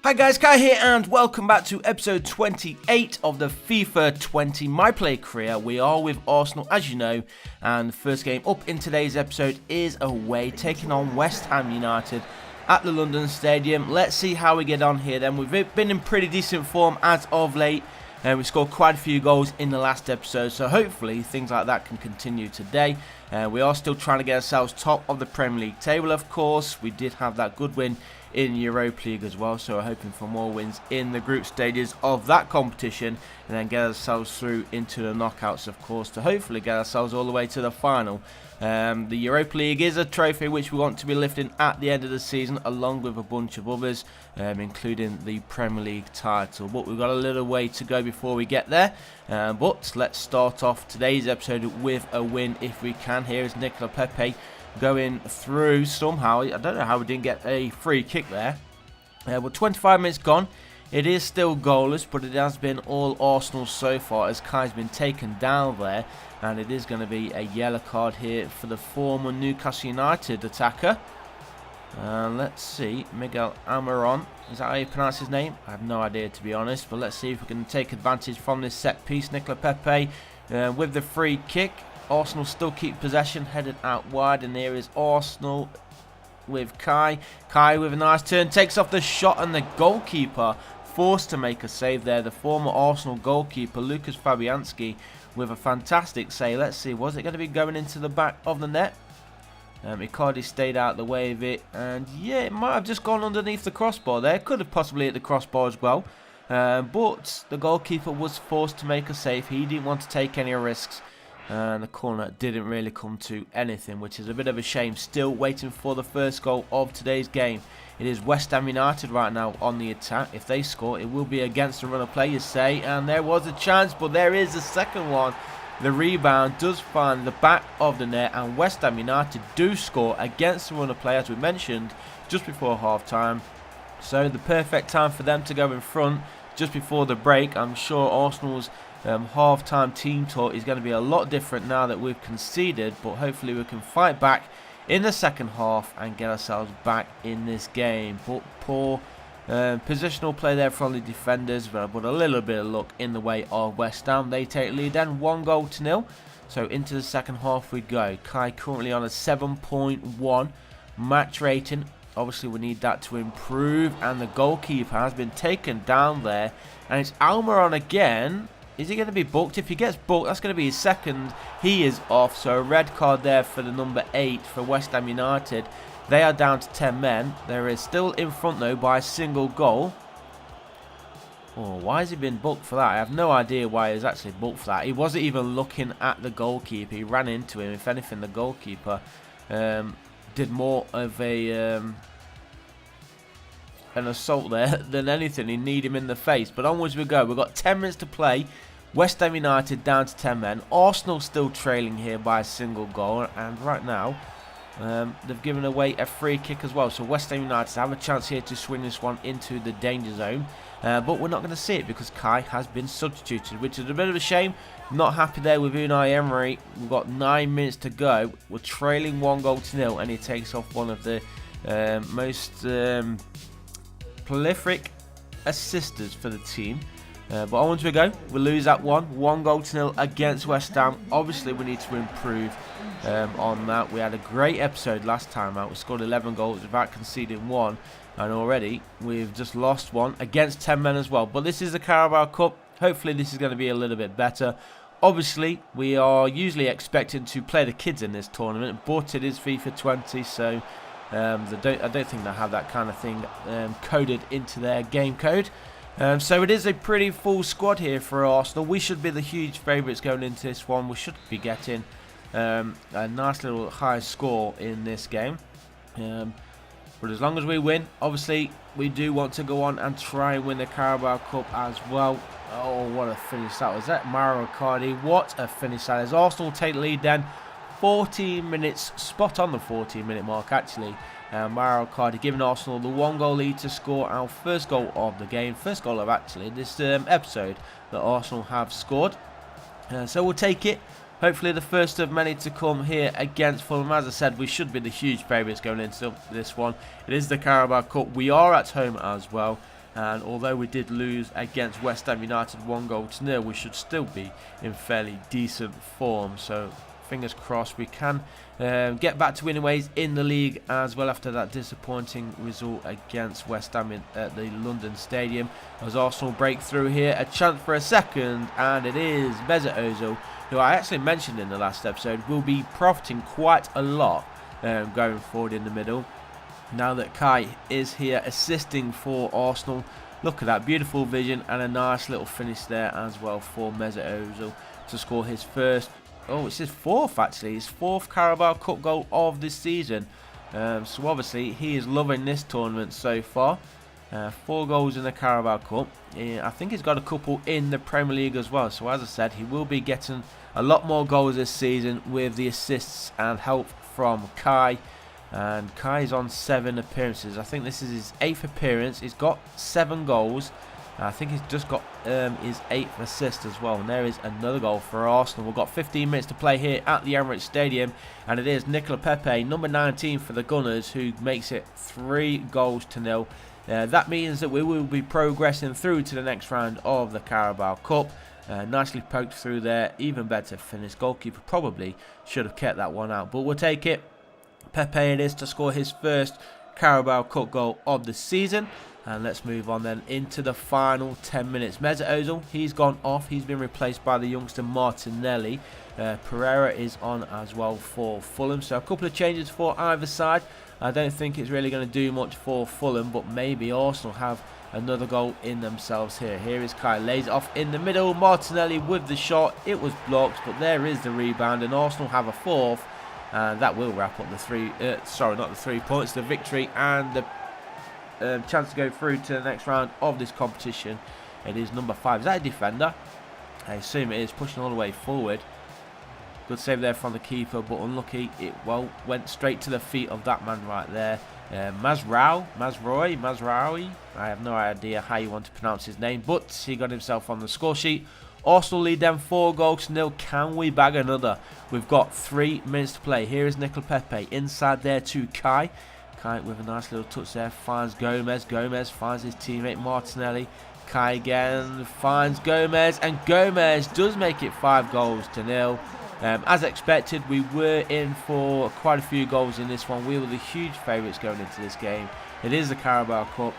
Hi guys, Kai here and welcome back to episode 28 of the FIFA 20 My Play career. We are with Arsenal, as you know, and the first game up in today's episode is away, taking on West Ham United at the London Stadium. Let's see how we get on here then. We've been in pretty decent form as of late, and we scored quite a few goals in the last episode, so hopefully things like that can continue today. We are still trying to get ourselves top of the Premier League table, of course. We did have that good win in Europa League as well, so we're hoping for more wins in the group stages of that competition and then get ourselves through into the knockouts, of course, to hopefully get ourselves all the way to the final. The Europa League is a trophy which we want to be lifting at the end of the season, along with a bunch of others, including the Premier League title. But we've got a little way to go before we get there. But let's start off today's episode with a win if we can. Here is Nicola Pepe going through somehow. I don't know how we didn't get a free kick there. Well, 25 minutes gone. It is still goalless, but it has been all Arsenal so far as Kai's been taken down there. And it is going to be a yellow card here for the former Newcastle United attacker. Let's see, Miguel Almiron. Is that how you pronounce his name? I have no idea, to be honest. But let's see if we can take advantage from this set piece. Nicola Pepe with the free kick. Arsenal still keep possession, headed out wide, and there is Arsenal with Kai. Kai with a nice turn, takes off the shot, and the goalkeeper forced to make a save there. The former Arsenal goalkeeper, Lucas Fabianski, with a fantastic save. Let's see, was it going to be going into the back of the net? Icardi stayed out the way of it, and yeah, it might have just gone underneath the crossbar there. Could have possibly hit the crossbar as well, but the goalkeeper was forced to make a save. He didn't want to take any risks. And the corner didn't really come to anything, which is a bit of a shame. Still waiting for the first goal of today's game. It is West Ham United right now on the attack. If they score, it will be against the run of play, you say. And there was a chance, but there is the second one. The rebound does find the back of the net, and West Ham United do score against the run of play, as we mentioned, just before half-time. So the perfect time for them to go in front just before the break. I'm sure Arsenal's half-time team talk is going to be a lot different now that we've conceded, but hopefully we can fight back in the second half and get ourselves back in this game. But poor positional play there from the defenders, but a little bit of luck in the way of West Ham. They take lead then, 1-0. So into the second half we go. Kai currently on a 7.1 match rating. Obviously we need that to improve, and the goalkeeper has been taken down there, and it's Almiron again. Is he going to be booked? If he gets booked, that's going to be his second. He is off, so a red card there for the number 8 for West Ham United. They are down to 10 men. There is still in front, though, by a single goal. Oh, why has he been booked for that? I have no idea why he was actually booked for that. He wasn't even looking at the goalkeeper. He ran into him. If anything, the goalkeeper did more of an assault there than anything. He kneed him in the face. But onwards we go. We've got 10 minutes to play. West Ham United down to 10 men. Arsenal still trailing here by a single goal. And right now, they've given away a free kick as well. So West Ham United have a chance here to swing this one into the danger zone. But we're not going to see it because Kai has been substituted, which is a bit of a shame. Not happy there with Unai Emery. We've got 9 minutes to go. We're trailing 1-0, and he takes off one of the most prolific assisters for the team. But onwards we go. We lose that 1-0 against West Ham. Obviously we need to improve on that. We had a great episode last time out. We scored 11 goals without conceding one, and already we've just lost one against 10 men as well. But this is the Carabao Cup. Hopefully this is going to be a little bit better. Obviously we are usually expecting to play the kids in this tournament, but it is FIFA 20, so I don't think they have that kind of thing coded into their game code. So it is a pretty full squad here for Arsenal. We should be the huge favourites going into this one. We should be getting a nice little high score in this game. But as long as we win, obviously we do want to go on and try and win the Carabao Cup as well. Oh, what a finish that was. That Mauro Icardi, what a finish that is. Arsenal take the lead then. 14 minutes, spot on the 14-minute mark actually. Mauro Icardi giving Arsenal the 1-goal lead to score our first goal of the game. First goal of actually this episode that Arsenal have scored. So we'll take it. Hopefully the first of many to come here against Fulham. As I said, we should be the huge favourites going into this one. It is the Carabao Cup. We are at home as well. And although we did lose against West Ham United 1-0, we should still be in fairly decent form. So fingers crossed we can get back to winning ways in the league as well after that disappointing result against West Ham at the London Stadium. As Arsenal break through here, a chance for a second, and it is Mesut Ozil, who I actually mentioned in the last episode, will be profiting quite a lot going forward in the middle. Now that Kai is here assisting for Arsenal. Look at that beautiful vision and a nice little finish there as well for Mesut Ozil to score his first, it's his fourth actually, his fourth Carabao Cup goal of this season. So obviously he is loving this tournament so far. 4 goals in the Carabao Cup. I think he's got a couple in the Premier League as well. So as I said, he will be getting a lot more goals this season with the assists and help from Kai. And Kai is on 7 appearances. I think this is his 8th appearance. He's got 7 goals. I think he's just got his 8th assist as well. And there is another goal for Arsenal. We've got 15 minutes to play here at the Emirates Stadium. And it is Nicola Pepe, number 19 for the Gunners, who makes it 3-0. That means that we will be progressing through to the next round of the Carabao Cup. Nicely poked through there. Even better finish. Goalkeeper probably should have kept that one out. But we'll take it. Pepe it is to score his first Carabao Cup goal of the season. And let's move on then into the final 10 minutes. Mesut Ozil, he's gone off. He's been replaced by the youngster Martinelli. Pereira is on as well for Fulham. So a couple of changes for either side. I don't think it's really going to do much for Fulham, but maybe Arsenal have another goal in themselves here. Here is Kai, lays it off in the middle. Martinelli with the shot. It was blocked, but there is the rebound, and Arsenal have a fourth. And that will wrap up the 3 points, the victory and the chance to go through to the next round of this competition. It is number 5. Is that a defender? I assume it is, pushing all the way forward. Good save there from the keeper, but unlucky. It went straight to the feet of that man right there. Mazraoui. I have no idea how you want to pronounce his name, but he got himself on the score sheet. Arsenal lead them 4-0. Can we bag another? We've got 3 minutes to play. Here is Nicola Pepe inside there to Kai. Kai with a nice little touch there, finds Gomez. Gomez finds his teammate Martinelli. Kai again finds Gomez, and Gomez does make it 5-0. As expected, we were in for quite a few goals in this one. We were the huge favourites going into this game. It is the Carabao Cup.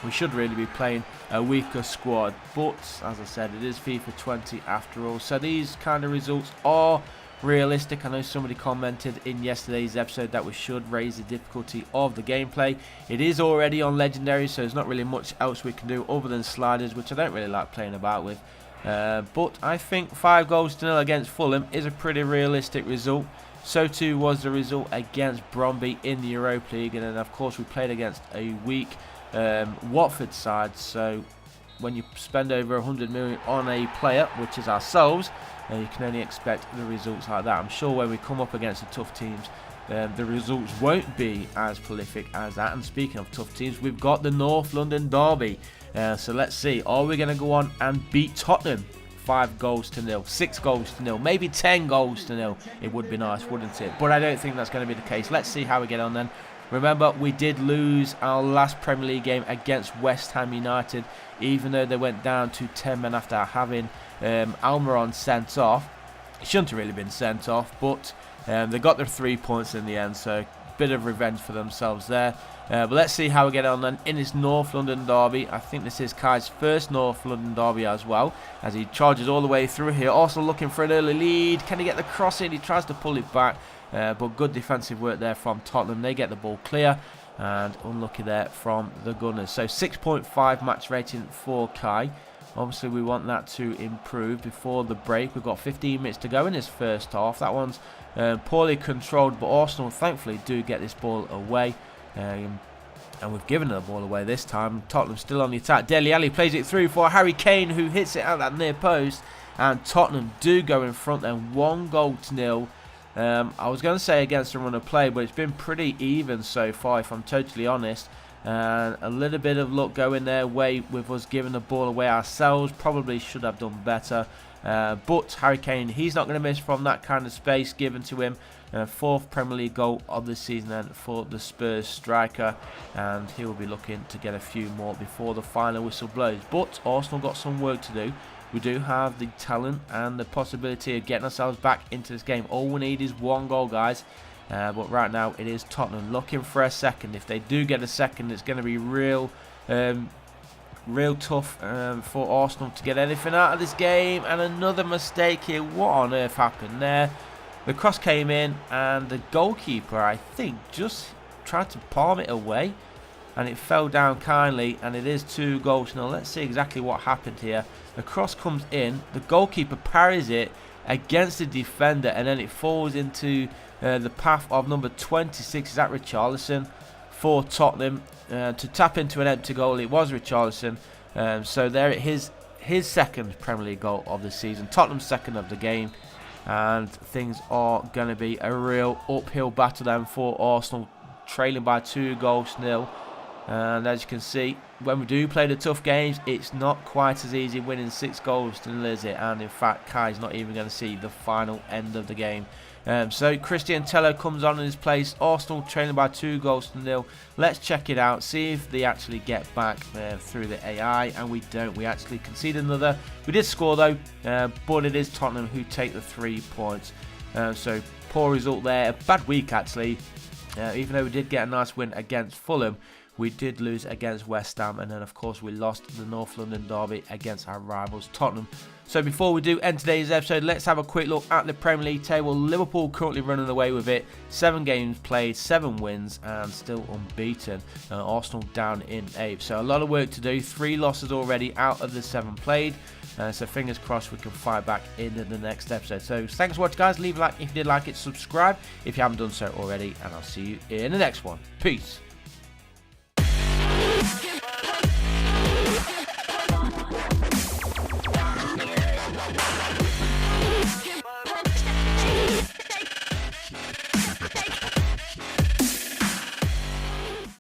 We should really be playing a weaker squad, but as I said, it is FIFA 20 after all. So these kind of results are realistic. I know somebody commented in yesterday's episode that we should raise the difficulty of the gameplay. It is already on Legendary, so there's not really much else we can do other than sliders, which I don't really like playing about with. But I think 5-0 against Fulham is a pretty realistic result. So too was the result against Bromby in the Europa League, and then of course we played against a weak Watford side. So when you spend over 100 million on a player, which is ourselves, you can only expect the results like that. I'm sure when we come up against the tough teams, the results won't be as prolific as that. And speaking of tough teams, we've got the North London derby. So let's see, are we going to go on and beat Tottenham 5-0, 6-0, maybe 10-0? It would be nice, wouldn't it? But I don't think that's going to be the case. Let's see how we get on then. Remember, we did lose our last Premier League game against West Ham United, even though they went down to 10 men after having Almiron sent off. He shouldn't have really been sent off, but they got their 3 points in the end, so a bit of revenge for themselves there. But let's see how we get on then in this North London derby. I think this is Kai's first North London derby as well, as he charges all the way through here. Also looking for an early lead. Can he get the cross in? He tries to pull it back. But good defensive work there from Tottenham. They get the ball clear, and unlucky there from the Gunners. So 6.5 match rating for Kai. Obviously we want that to improve before the break. We've got 15 minutes to go in this first half. That one's poorly controlled, but Arsenal thankfully do get this ball away. And we've given the ball away this time. Tottenham still on the attack. Dele Alli plays it through for Harry Kane, who hits it out that near post. And Tottenham do go in front then, 1-0. I was going to say against a run of play, but it's been pretty even so far, if I'm totally honest. And a little bit of luck going their way with us giving the ball away ourselves. Probably should have done better. But Harry Kane, he's not going to miss from that kind of space given to him. 4th Premier League goal of the season then for the Spurs striker, and he will be looking to get a few more before the final whistle blows. But Arsenal got some work to do. We do have the talent and the possibility of getting ourselves back into this game. All we need is 1 goal, guys. But right now it is Tottenham looking for a second. If they do get a second, it's going to be real tough for Arsenal to get anything out of this game. And another mistake here. What on earth happened there? The cross came in and the goalkeeper, I think, just tried to palm it away, and it fell down kindly, and it is 2 goals. Now let's see exactly what happened here. The cross comes in, the goalkeeper parries it against the defender, and then it falls into the path of number 26. Is that Richarlison for Tottenham to tap into an empty goal? It was Richarlison. So there, his 2nd Premier League goal of the season, Tottenham's 2nd of the game. And things are going to be a real uphill battle then for Arsenal, trailing by 2 goals to 0. And as you can see, when we do play the tough games, it's not quite as easy winning 6 goals to 0, is it? And in fact, Kai's not even going to see the final end of the game. So Christian Tello comes on in his place. Arsenal trailing by 2 goals to 0. Let's check it out, see if they actually get back through the AI, and we don't. We actually conceded another. We did score though, but it is Tottenham who take the 3 points. So poor result there. A bad week actually. Even though we did get a nice win against Fulham, we did lose against West Ham, and then of course we lost the North London derby against our rivals Tottenham. So before we do end today's episode, let's have a quick look at the Premier League table. Liverpool currently running away with it. 7 games played, 7 wins, and still unbeaten. Arsenal down in 8th. So a lot of work to do. 3 losses already out of the 7 played. So fingers crossed we can fight back in the next episode. So thanks for watching, guys. Leave a like if you did like it. Subscribe if you haven't done so already, and I'll see you in the next one. Peace.